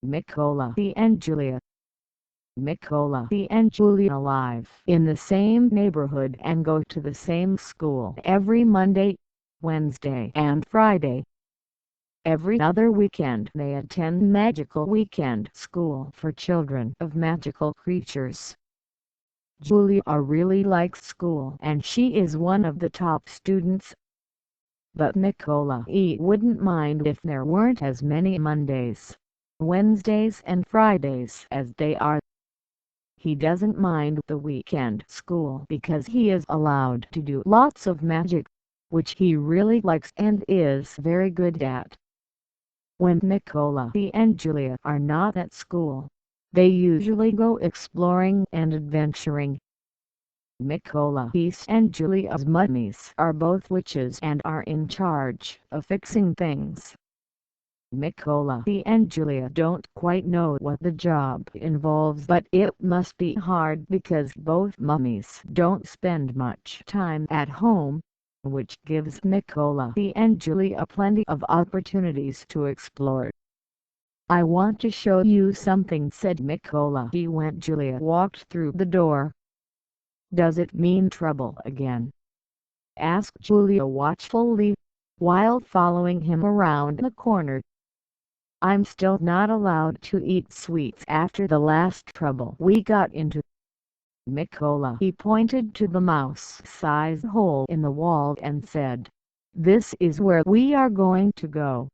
Mikolay and Julia. Mikolay and Julia live in the same neighborhood and go to the same school every Monday, Wednesday and Friday. Every other weekend they attend Magical Weekend School for children of magical creatures. Julia really likes school and she is one of the top students. But Mikolay wouldn't mind if there weren't as many Mondays, Wednesdays and Fridays as they are. He doesn't mind the weekend school because he is allowed to do lots of magic, which he really likes and is very good at. When Mikolay and Julia are not at school, they usually go exploring and adventuring. Mikolay and Julia's mummies are both witches and are in charge of fixing things. Mikolay and Julia don't quite know what the job involves, but it must be hard because both mummies don't spend much time at home, which gives Mikolay and Julia plenty of opportunities to explore. "I want to show you something," said Mikolay when Julia walked through the door. "Does it mean trouble again?" asked Julia watchfully, while following him around the corner. "I'm still not allowed to eat sweets after the last trouble we got into." Mikolay pointed to the mouse-sized hole in the wall and said, "This is where we are going to go."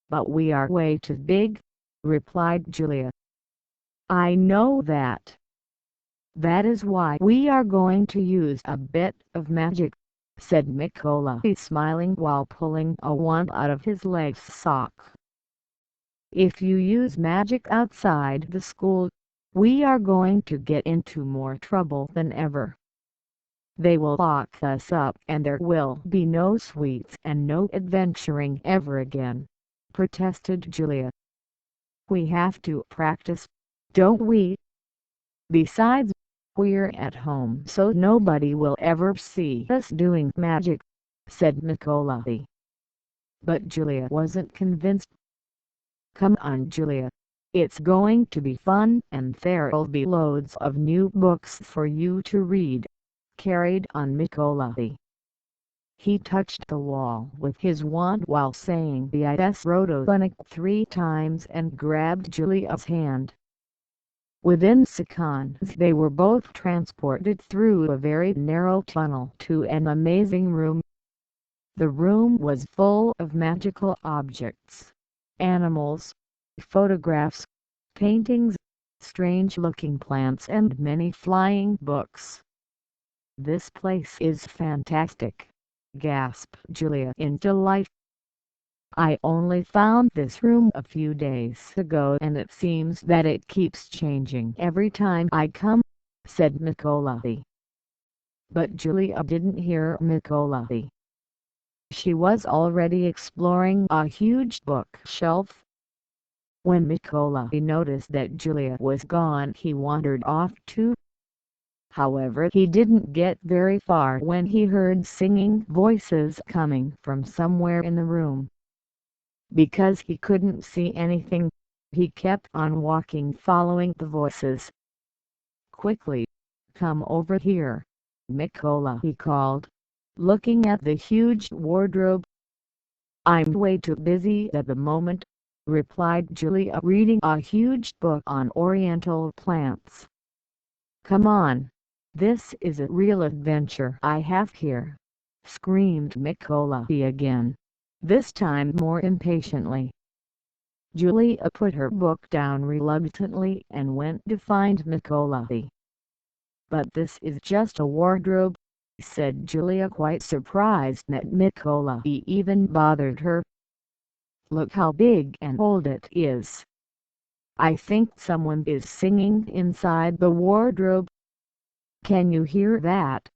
"But we are way too big," replied Julia. "I know that. That is why we are going to use a bit of magic," said Mikolay, smiling while pulling a wand out of his leg sock. "If you use magic outside the school, we are going to get into more trouble than ever. They will lock us up and there will be no sweets and no adventuring ever again," protested Julia. "We have to practice, don't we? Besides, we're at home so nobody will ever see us doing magic," said Mikolay. But Julia wasn't convinced. "Come on, Julia. It's going to be fun and there'll be loads of new books for you to read," carried on Mikolay. He touched the wall with his wand while saying the Ides Rotobunic 3 times and grabbed Julia's hand. Within seconds they were both transported through a very narrow tunnel to an amazing room. The room was full of magical objects, animals, photographs, paintings, strange-looking plants and many flying books. "This place is fantastic," gasped Julia in delight. "I only found this room a few days ago and it seems that it keeps changing every time I come," said Mikolay. But Julia didn't hear Mikolay. She was already exploring a huge bookshelf. When Mikolay noticed that Julia was gone, he wandered off too. However, he didn't get very far when he heard singing voices coming from somewhere in the room. Because he couldn't see anything, he kept on walking following the voices. "Quickly, come over here," Mikolay called, looking at the huge wardrobe. "I'm way too busy at the moment," replied Julia, reading a huge book on oriental plants. "Come on, this is a real adventure I have here," screamed Mikolay again, this time more impatiently. Julia put her book down reluctantly and went to find Mikolay. "But this is just a wardrobe," said Julia, quite surprised that Mikolay even bothered her. "Look how big and old it is. I think someone is singing inside the wardrobe. Can you hear that?"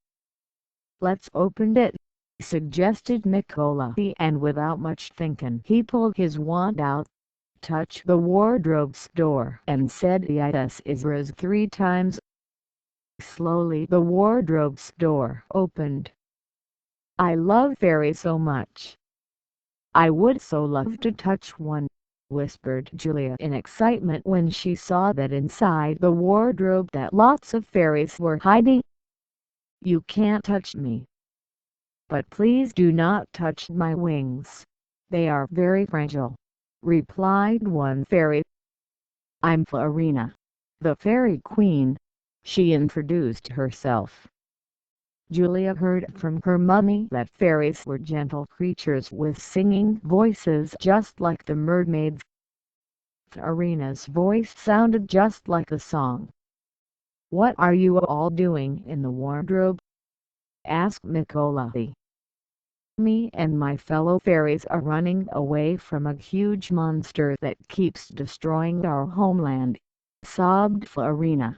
"Let's open it," suggested Mikolay, and without much thinking he pulled his wand out, touched the wardrobe's door and said the Ides 3 times. Slowly the wardrobe's door opened. "I love fairies so much. I would so love to touch one," whispered Julia in excitement when she saw that inside the wardrobe that lots of fairies were hiding. "You can't touch me. But please do not touch my wings. They are very fragile," replied one fairy. "I'm Florina, the fairy queen," she introduced herself. Julia heard from her mummy that fairies were gentle creatures with singing voices just like the mermaids. Florina's voice sounded just like the song. "What are you all doing in the wardrobe?" asked Mikolay. "Me and my fellow fairies are running away from a huge monster that keeps destroying our homeland," sobbed Florina.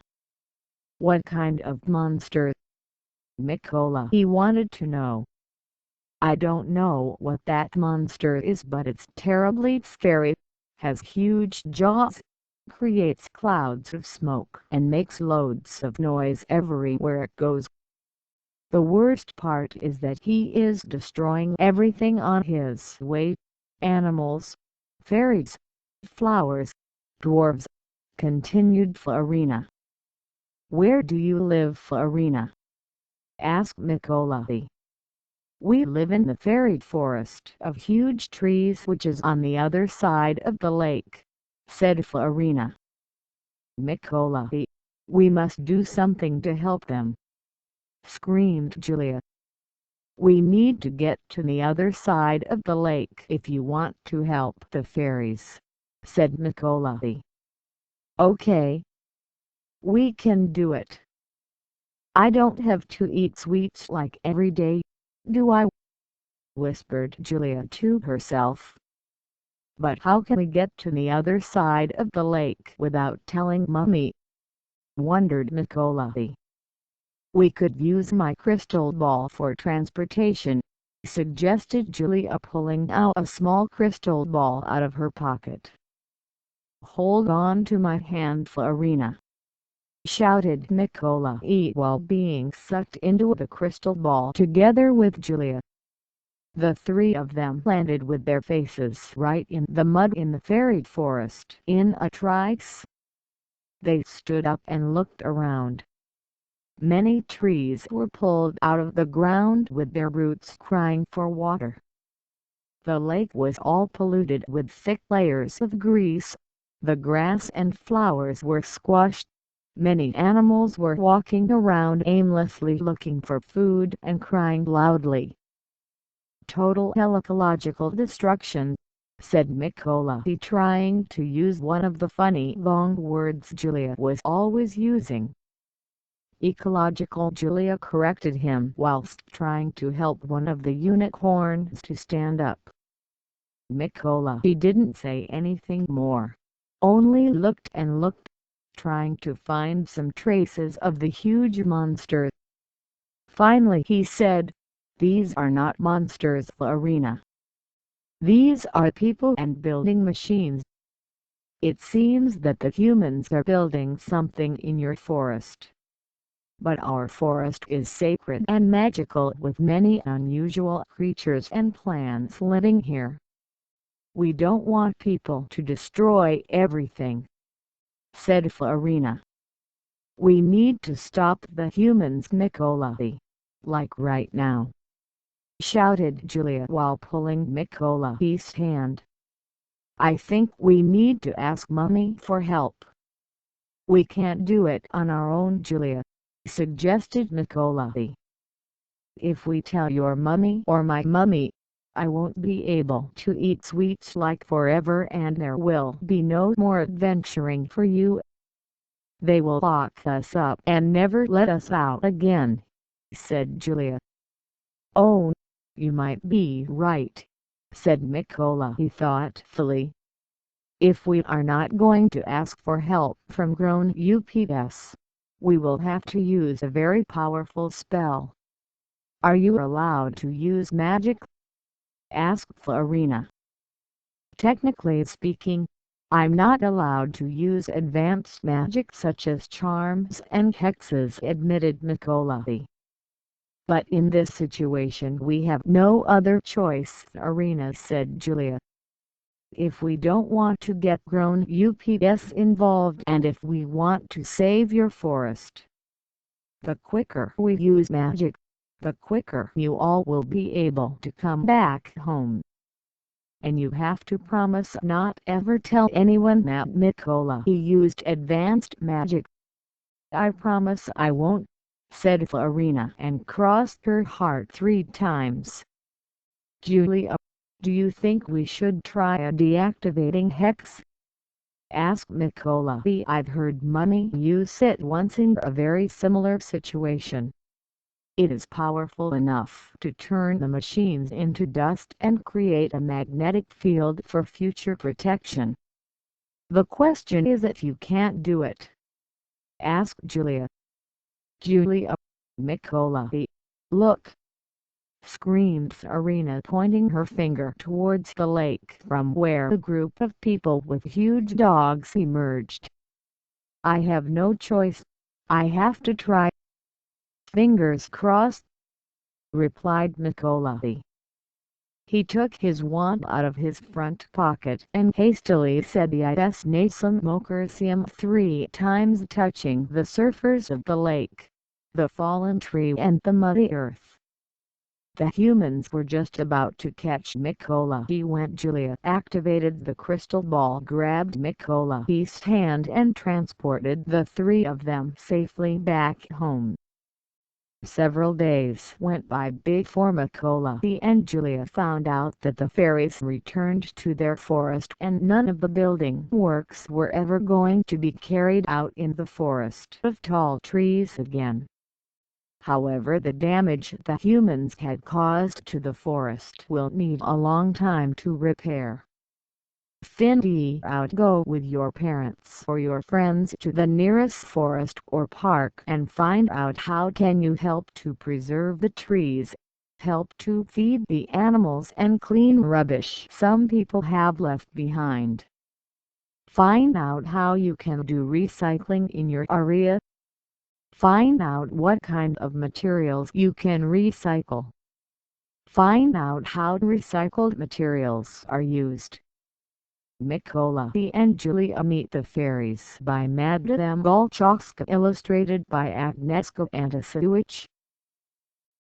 "What kind of monster?" Mikolay wanted to know. "I don't know what that monster is, but it's terribly scary, has huge jaws, creates clouds of smoke and makes loads of noise everywhere it goes. The worst part is that he is destroying everything on his way, animals, fairies, flowers, dwarves," continued Florina. "Where do you live, Florina?" asked Mikolay. "We live in the fairy forest of huge trees which is on the other side of the lake," said Florina. "Mikolay, we must do something to help them," screamed Julia. "We need to get to the other side of the lake if you want to help the fairies," said Mikolay. "Okay. We can do it. I don't have to eat sweets like every day, do I?" whispered Julia to herself. "But how can we get to the other side of the lake without telling Mummy?" wondered Mikolay. "We could use my crystal ball for transportation," suggested Julia, pulling out a small crystal ball out of her pocket. "Hold on to my hand, Florina!" shouted Mikolay while being sucked into the crystal ball together with Julia. The three of them landed with their faces right in the mud in the fairy forest in a trice. They stood up and looked around. Many trees were pulled out of the ground with their roots crying for water. The lake was all polluted with thick layers of grease. The grass and flowers were squashed. Many animals were walking around aimlessly looking for food and crying loudly. "Total ecological destruction," said Mikolay, trying to use one of the funny long words Julia was always using. "Ecological," Julia corrected him whilst trying to help one of the unicorns to stand up. Mikolay didn't say anything more, only looked and looked, trying to find some traces of the huge monster. Finally he said, "These are not monsters, Florina. These are people and building machines. It seems that the humans are building something in your forest. But our forest is sacred and magical with many unusual creatures and plants living here. We don't want people to destroy everything," said Florina. "We need to stop the humans, Mikolay, like right now," shouted Julia while pulling Mikolay's hand. "I think we need to ask Mummy for help." "We can't do it on our own, Julia," suggested Mikolay. "If we tell your mummy or my mummy, I won't be able to eat sweets like forever and there will be no more adventuring for you. They will lock us up and never let us out again," said Julia. "Oh, you might be right," said Mikolay thoughtfully. "If we are not going to ask for help from grown-ups, we will have to use a very powerful spell." "Are you allowed to use magic?" asked Florina. "Technically speaking, I'm not allowed to use advanced magic such as charms and hexes," admitted Mikolay. "But in this situation we have no other choice," Florina said Julia. If we don't want to get grown ups involved and if we want to save your forest, the quicker we use magic, the quicker you all will be able to come back home. And you have to promise not ever tell anyone that Mikolay used advanced magic. I promise I won't, said Farina and crossed her heart 3 times. Julia, do you think we should try a deactivating hex? Asked Mikolay. I've heard Mummy use it once in a very similar situation. It is powerful enough to turn the machines into dust and create a magnetic field for future protection. The question is if you can't do it, asked Julia. Julia, Mikolay, look, screamed Farina, pointing her finger towards the lake from where a group of people with huge dogs emerged. I have no choice, I have to try. Fingers crossed, replied Mikolay. He took his wand out of his front pocket and hastily said Yes Nasum Mokersium 3 times, touching the surfers of the lake, the fallen tree and the muddy earth. The humans were just about to catch Mikolay when Julia activated the crystal ball, grabbed Mikolay's hand and transported the 3 of them safely back home. Several days went by before Mikolay and Julia found out that the fairies returned to their forest and none of the building works were ever going to be carried out in the forest of tall trees again. However, the damage the humans had caused to the forest will need a long time to repair. Find out, go with your parents or your friends to the nearest forest or park and find out how can you help to preserve the trees, help to feed the animals and clean rubbish some people have left behind. Find out how you can do recycling in your area. Find out what kind of materials you can recycle. Find out how recycled materials are used. Mikolay and Julia Meet the Fairies by Magda Golchowska, illustrated by Agnieszka Antasiewicz.